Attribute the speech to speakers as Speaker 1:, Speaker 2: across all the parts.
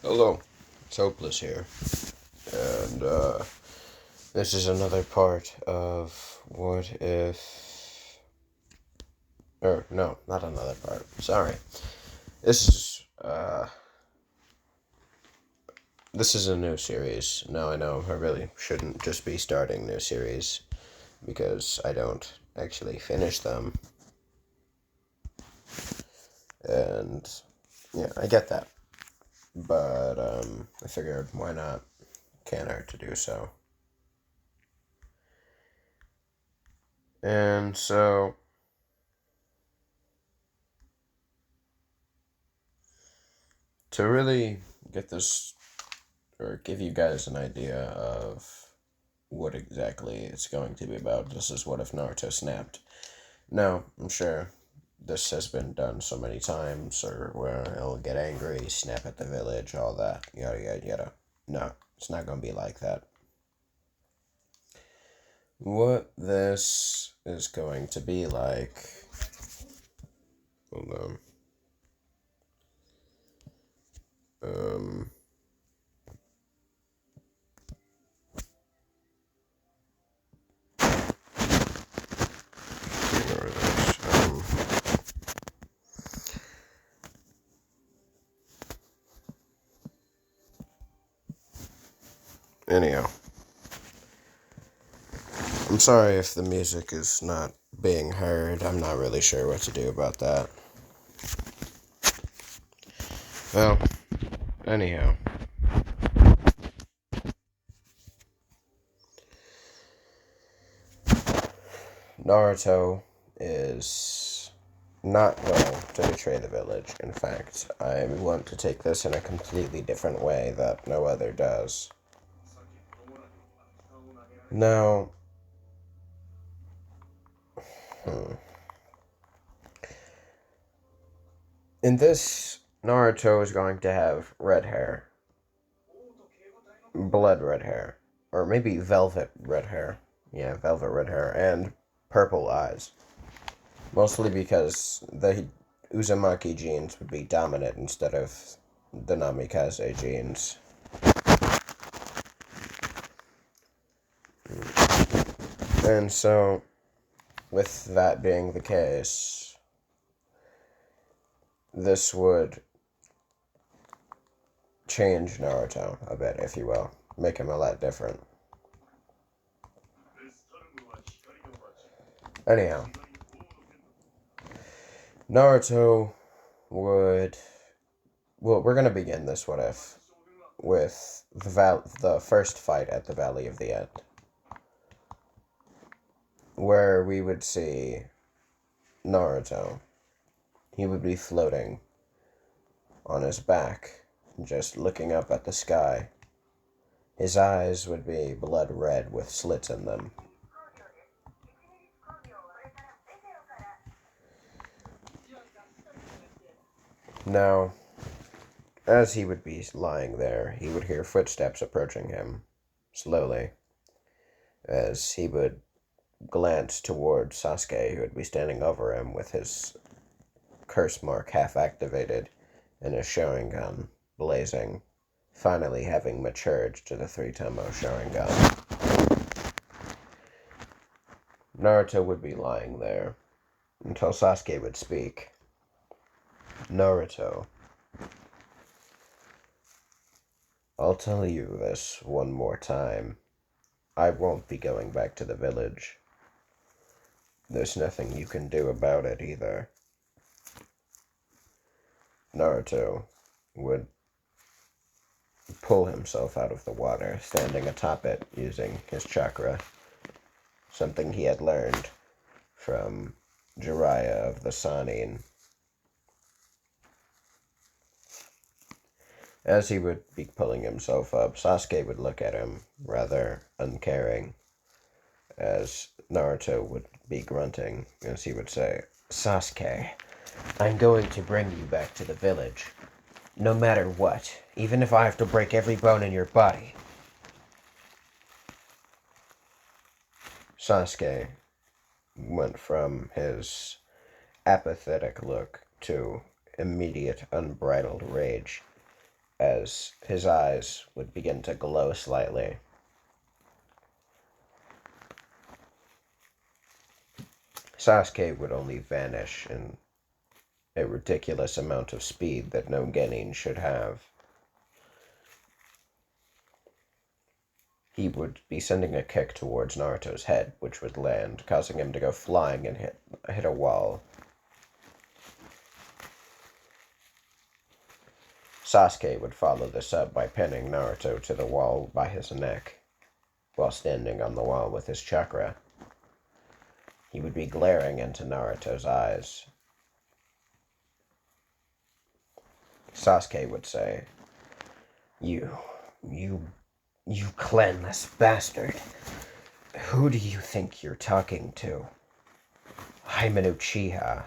Speaker 1: Hello, it's Hopeless here, and this is another part of What If... Or, no, not another part, sorry. This is a new series. Now I know I really shouldn't just be starting new series, because I don't actually finish them, and, yeah, I get that. But, I figured, why not? Can't hurt to do so. And so, to really get this, or give you guys an idea of what exactly it's going to be about, this is What If Naruto Snapped. Now, I'm sure this has been done so many times, or where he'll get angry, snap at the village, all that, yada yada yada. No, it's not going to be like that. What this is going to be like... Hold on. Um... Ignore this. Anyhow. I'm sorry if the music is not being heard. I'm not really sure what to do about that. Well, anyhow. Naruto is not going to betray the village. In fact, I want to take this in a completely different way that no other does. Now, in this, Naruto is going to have red hair. Blood red hair. Or maybe velvet red hair. Yeah, velvet red hair. And purple eyes. Mostly because the Uzumaki genes would be dominant instead of the Namikaze genes. And so, with that being the case, this would change Naruto a bit, if you will. Make him a lot different. Anyhow, Naruto would... Well, we're going to begin this What If with the first fight at the Valley of the End, where we would see Naruto. He would be floating on his back, just looking up at the sky. His eyes would be blood red with slits in them. Now, as he would be lying there, he would hear footsteps approaching him, slowly, as he would glance toward Sasuke, who would be standing over him with his curse mark half activated and his Sharingan blazing, finally having matured to the 3-tomo Sharingan. Naruto would be lying there until Sasuke would speak. Naruto, I'll tell you this one more time. I won't be going back to the village. There's nothing you can do about it either. Naruto would pull himself out of the water, standing atop it using his chakra, something he had learned from Jiraiya of the Sannin. As he would be pulling himself up, Sasuke would look at him, rather uncaring, as Naruto would be grunting, as he would say, Sasuke, I'm going to bring you back to the village. No matter what, even if I have to break every bone in your body. Sasuke went from his apathetic look to immediate unbridled rage, as his eyes would begin to glow slightly. Sasuke would only vanish in a ridiculous amount of speed that no genin should have. He would be sending a kick towards Naruto's head, which would land, causing him to go flying and hit a wall. Sasuke would follow this up by pinning Naruto to the wall by his neck, while standing on the wall with his chakra. He would be glaring into Naruto's eyes. Sasuke would say, You clanless bastard. Who do you think you're talking to? I'm an Uchiha.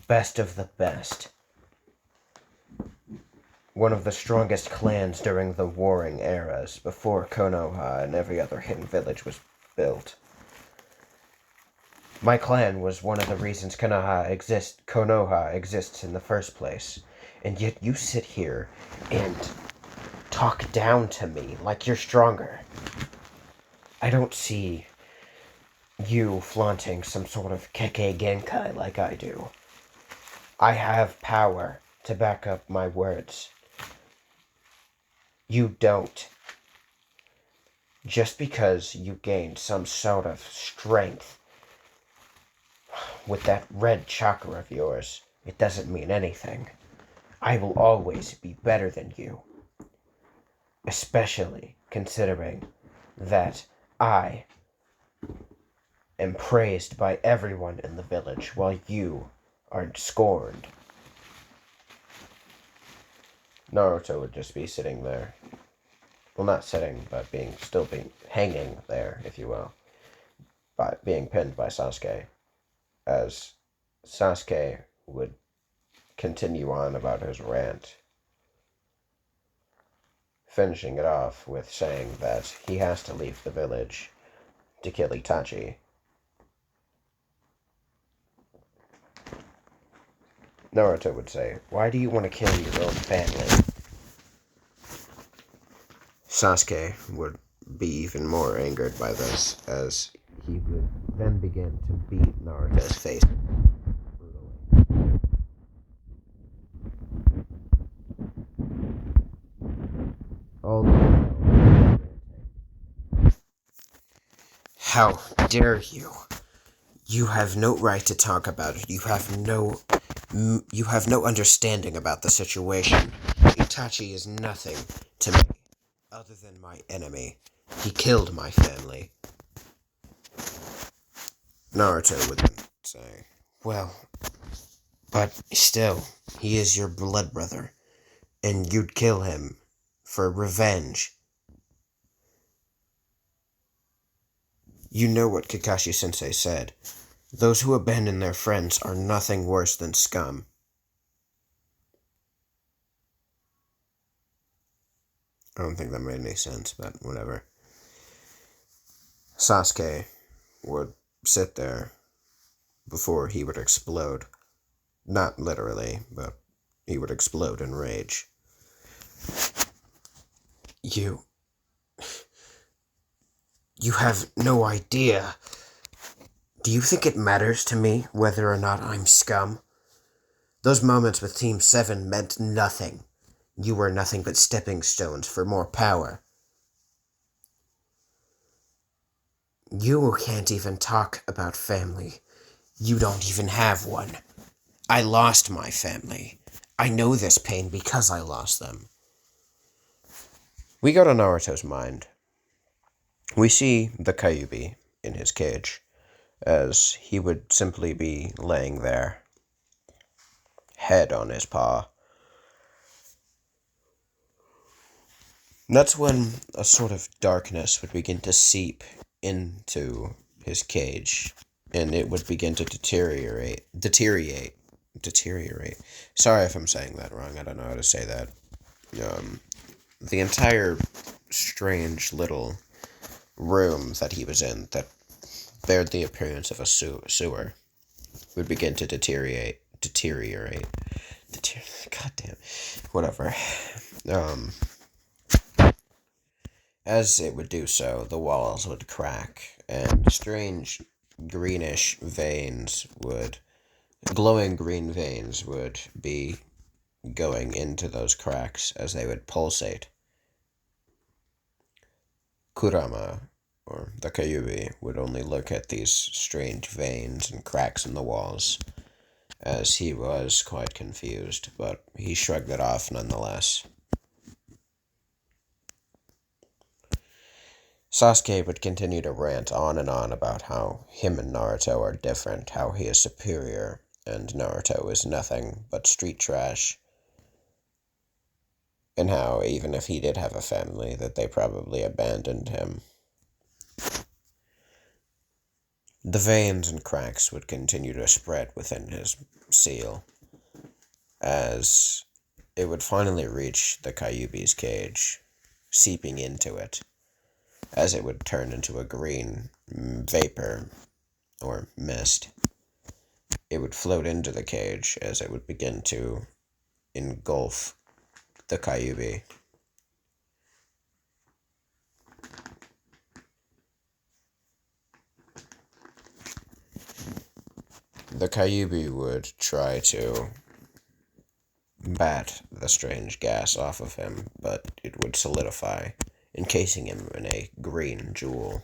Speaker 1: Best of the best. One of the strongest clans during the warring eras, before Konoha and every other hidden village was built. My clan was one of the reasons Konoha exists in the first place. And yet you sit here and talk down to me like you're stronger. I don't see you flaunting some sort of Kekkei Genkai like I do. I have power to back up my words. You don't. Just because you gained some sort of strength with that red chakra of yours, it doesn't mean anything. I will always be better than you. Especially considering that I am praised by everyone in the village while you are scorned. Naruto would just be sitting there. Well, not sitting, but still hanging there, if you will. By being pinned by Sasuke. As Sasuke would continue on about his rant, finishing it off with saying that he has to leave the village to kill Itachi. Naruto would say, Why do you want to kill your own family? Sasuke would be even more angered by this, as he would then begin to beat Naruto's face brutally. All the way. How dare you? You have no right to talk about it. You have no understanding about the situation. Itachi is nothing to me other than my enemy. He killed my family. Naruto would then say, Well, but still, he is your blood brother, and you'd kill him for revenge. You know what Kakashi-sensei said. Those who abandon their friends are nothing worse than scum. I don't think that made any sense, but whatever. Sasuke would sit there before he would explode. Not literally, but he would explode in rage. You have no idea. Do you think it matters to me whether or not I'm scum? Those moments with Team 7 meant nothing. You were nothing but stepping stones for more power. You can't even talk about family. You don't even have one. I lost my family. I know this pain because I lost them. We go to Naruto's mind. We see the Kyuubi in his cage, as he would simply be laying there, head on his paw. That's when a sort of darkness would begin to seep into his cage, and it would begin to deteriorate. Sorry if I'm saying that wrong. I don't know how to say that. The entire strange little room that he was in, that bared the appearance of a sewer, would begin to deteriorate. Goddamn. whatever. Um, as it would do so, the walls would crack, and strange greenish veins would, glowing green veins would be going into those cracks as they would pulsate. Kurama, or the Kyuubi, would only look at these strange veins and cracks in the walls, as he was quite confused, but he shrugged it off nonetheless. Sasuke would continue to rant on and on about how him and Naruto are different, how he is superior, and Naruto is nothing but street trash, and how, even if he did have a family, that they probably abandoned him. The veins and cracks would continue to spread within his seal, as it would finally reach the Kyuubi's cage, seeping into it, as it would turn into a green vapor or mist. It would float into the cage as it would begin to engulf the Kyuubi. The Kyuubi would try to bat the strange gas off of him, but it would solidify, encasing him in a green jewel.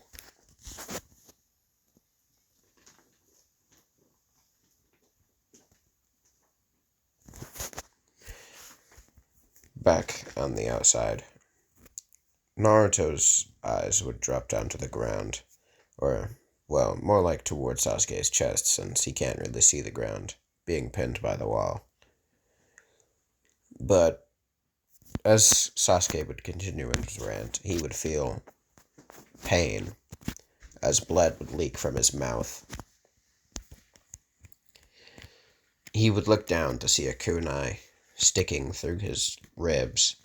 Speaker 1: Back on the outside, Naruto's eyes would drop down to the ground, or, well, more like towards Sasuke's chest, since he can't really see the ground, being pinned by the wall. But as Sasuke would continue in his rant, he would feel pain as blood would leak from his mouth. He would look down to see a kunai sticking through his ribs,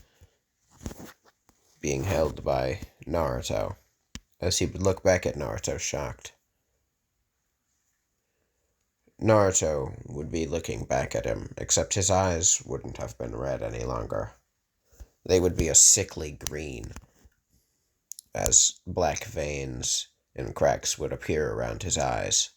Speaker 1: being held by Naruto, as he would look back at Naruto shocked. Naruto would be looking back at him, except his eyes wouldn't have been red any longer. They would be a sickly green, as black veins and cracks would appear around his eyes.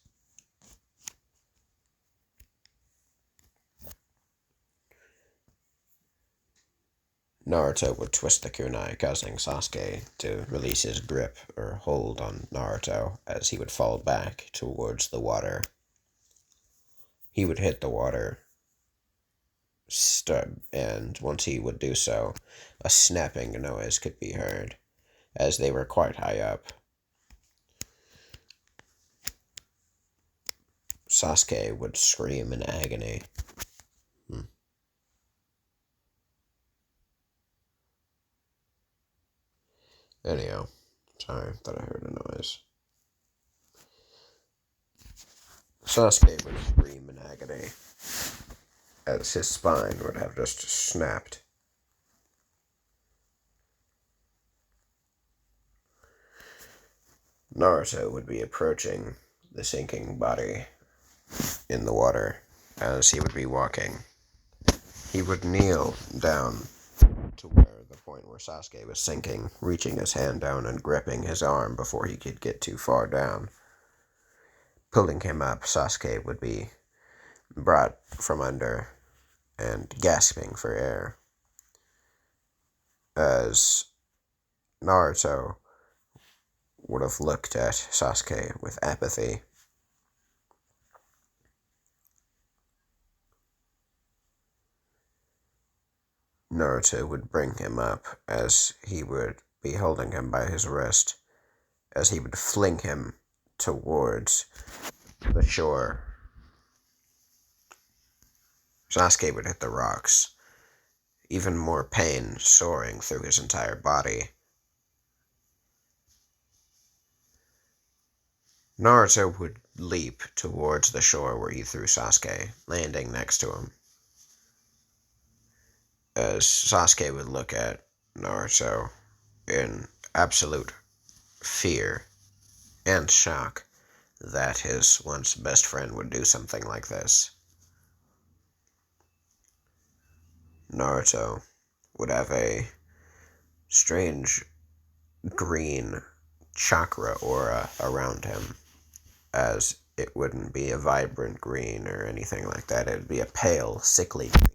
Speaker 1: Naruto would twist the kunai, causing Sasuke to release his grip or hold on Naruto as he would fall back towards the water. He would hit the water, and once he would do so, a snapping noise could be heard, as they were quite high up. Sasuke would scream in agony. Anyhow, sorry, thought I heard a noise. Sasuke would scream in agony, as his spine would have just snapped. Naruto would be approaching the sinking body in the water as he would be walking. He would kneel down to where the point where Sasuke was sinking, reaching his hand down and gripping his arm before he could get too far down. Pulling him up, Sasuke would be brought from under and gasping for air, as Naruto would have looked at Sasuke with apathy. Naruto would bring him up as he would be holding him by his wrist, as he would fling him towards the shore. Sasuke would hit the rocks, even more pain soaring through his entire body. Naruto would leap towards the shore where he threw Sasuke, landing next to him. As Sasuke would look at Naruto in absolute fear and shock that his once best friend would do something like this. Naruto would have a strange green chakra aura around him, as it wouldn't be a vibrant green or anything like that. It would be a pale, sickly green,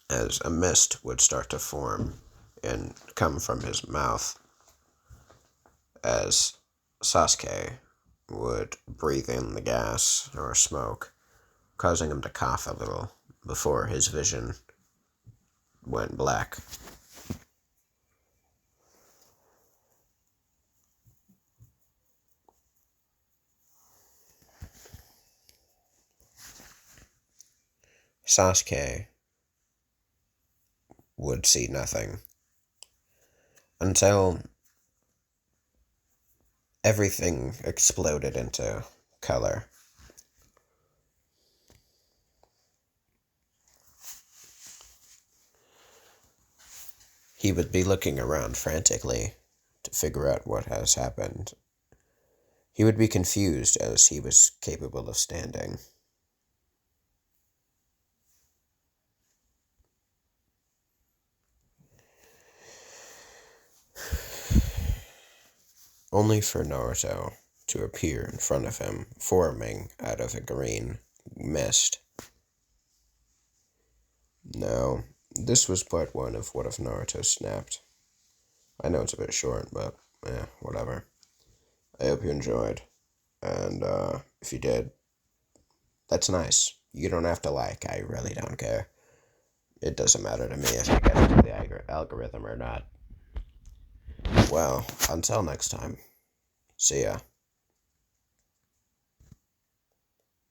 Speaker 1: as a mist would start to form and come from his mouth, as Sasuke would breathe in the gas or smoke, causing him to cough a little before his vision went black. Sasuke would see nothing until everything exploded into color. He would be looking around frantically to figure out what has happened. He would be confused as he was capable of standing. Only for Naruto to appear in front of him, forming out of a green mist. Now, this was part one of What If Naruto Snapped. I know it's a bit short, but whatever. I hope you enjoyed, and if you did, that's nice. You don't have to like, I really don't care. It doesn't matter to me if you get into the algorithm or not. Well, until next time, see ya.